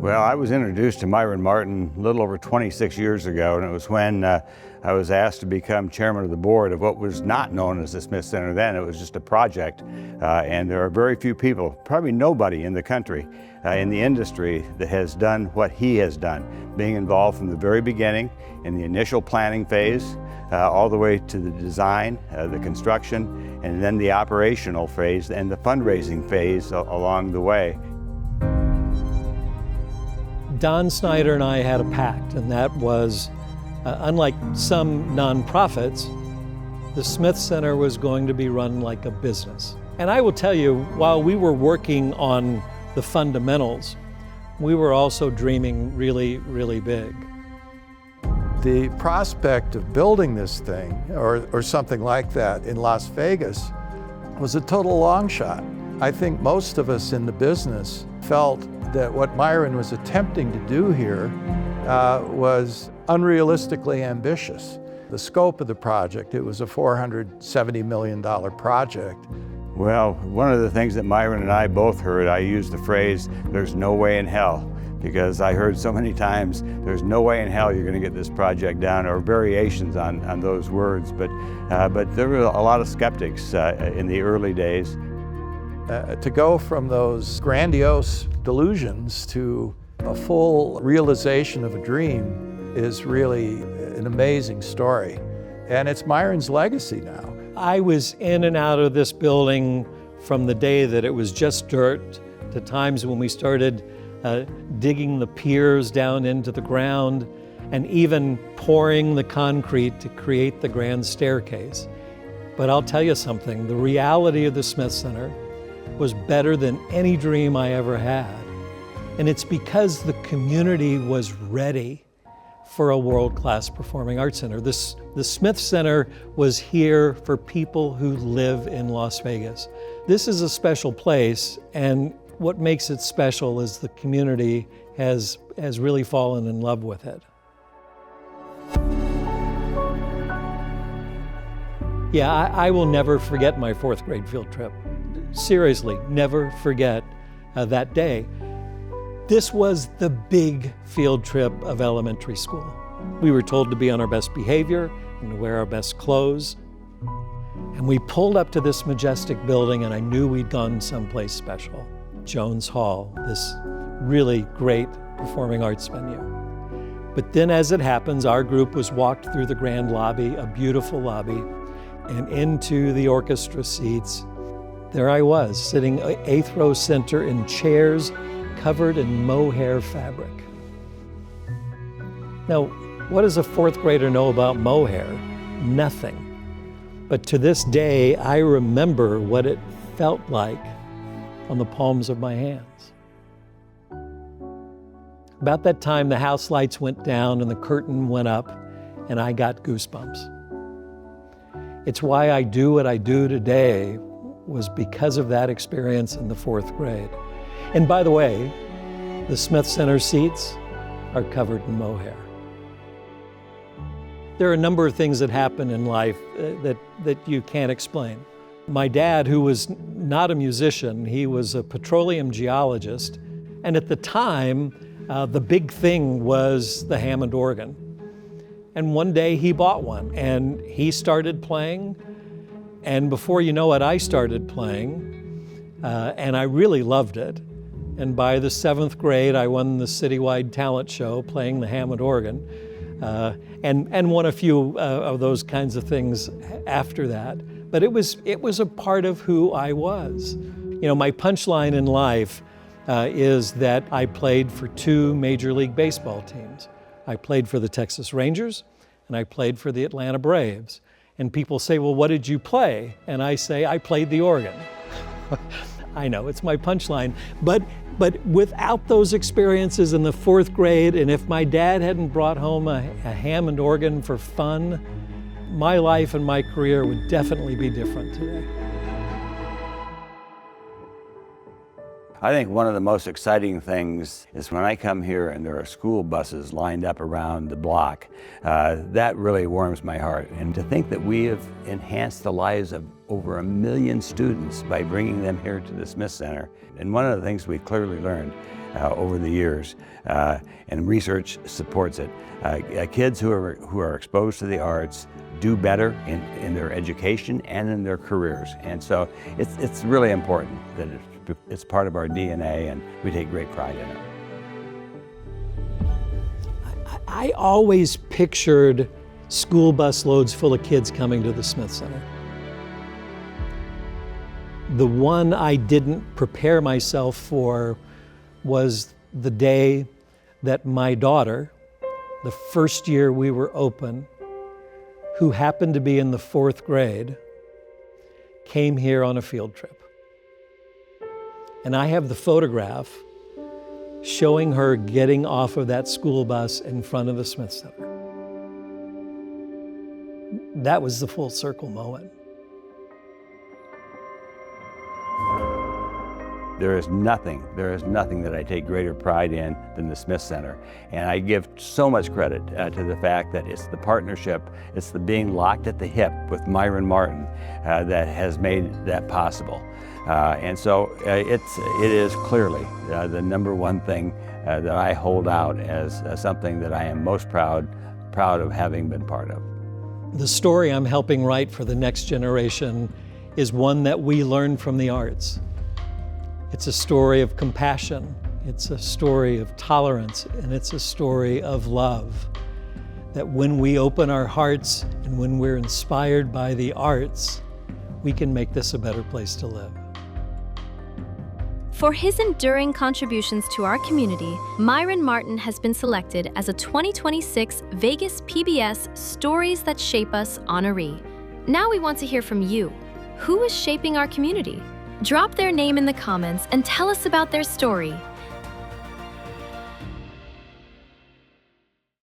Well, I was introduced to Myron Martin a little over 26 years ago, and it was when I was asked to become chairman of the board of what was not known as the Smith Center then. It was just a project, and there are very few people, probably nobody in the country, in the industry that has done what he has done, being involved from the very beginning in the initial planning phase, all the way to the design, the construction, and then the operational phase and the fundraising phase along the way. Don Snyder and I had a pact, and that was, unlike some nonprofits, the Smith Center was going to be run like a business. And I will tell you, while we were working on the fundamentals, we were also dreaming really, really big. The prospect of building this thing, or something like that in Las Vegas, was a total long shot. I think most of us in the business felt that what Myron was attempting to do here was unrealistically ambitious. The scope of the project, it was a $470 million project. Well, one of the things that Myron and I both heard, I used the phrase, "there's no way in hell," because I heard so many times, there's no way in hell you're going to get this project done, or variations on those words. But there were a lot of skeptics in the early days. To go from those grandiose delusions to a full realization of a dream is really an amazing story. And it's Myron's legacy now. I was in and out of this building from the day that it was just dirt to times when we started digging the piers down into the ground and even pouring the concrete to create the grand staircase. But I'll tell you something, the reality of the Smith Center was better than any dream I ever had. And it's because the community was ready for a world-class performing arts center. The Smith Center was here for people who live in Las Vegas. This is a special place, and what makes it special is the community has really fallen in love with it. Yeah, I will never forget my 4th grade field trip. Seriously, never forget that day. This was the big field trip of elementary school. We were told to be on our best behavior and to wear our best clothes. And we pulled up to this majestic building, and I knew we'd gone someplace special. Jones Hall, this really great performing arts venue. But then, as it happens, our group was walked through the grand lobby, a beautiful lobby, and into the orchestra seats. There I was, sitting 8th row center in chairs covered in mohair fabric. Now, what does a 4th grader know about mohair? Nothing. But to this day, I remember what it felt like on the palms of my hands. About that time, the house lights went down and the curtain went up, and I got goosebumps. It's why I do what I do today, was because of that experience in the 4th grade. And by the way, the Smith Center seats are covered in mohair. There are a number of things that happen in life that you can't explain. My dad, who was not a musician, he was a petroleum geologist, and at the time, the big thing was the Hammond organ. And one day he bought one, and he started playing, and before you know it, I started playing, and I really loved it. And by the 7th grade, I won the citywide talent show playing the Hammond organ, and won a few of those kinds of things after that. But it was a part of who I was. You know, my punchline in life is that I played for 2 Major League Baseball teams. I played for the Texas Rangers, and I played for the Atlanta Braves. And people say, well, what did you play? And I say, I played the organ. I know, it's my punchline. But without those experiences in the 4th grade, and if my dad hadn't brought home a Hammond organ for fun, my life and my career would definitely be different today. I think one of the most exciting things is when I come here and there are school buses lined up around the block. That really warms my heart. And to think that we have enhanced the lives of over 1 million students by bringing them here to the Smith Center. And one of the things we clearly learned over the years, and research supports it. Kids who are exposed to the arts do better in their education and in their careers. And so it's really important that it's part of our DNA, and we take great pride in it. I always pictured school bus loads full of kids coming to the Smith Center. The one I didn't prepare myself for was the day that my daughter, the first year we were open, who happened to be in the 4th grade, came here on a field trip. And I have the photograph showing her getting off of that school bus in front of the Smith Center. That was the full circle moment. There is nothing that I take greater pride in than the Smith Center. And I give so much credit to the fact that it's the partnership, it's the being locked at the hip with Myron Martin that has made that possible. And so it is clearly the #1 thing that I hold out as something that I am most proud of having been part of. The story I'm helping write for the next generation is one that we learn from the arts. It's a story of compassion, it's a story of tolerance, and it's a story of love. That when we open our hearts and when we're inspired by the arts, we can make this a better place to live. For his enduring contributions to our community, Myron Martin has been selected as a 2026 Vegas PBS Stories That Shape Us honoree. Now we want to hear from you. Who is shaping our community? Drop their name in the comments and tell us about their story.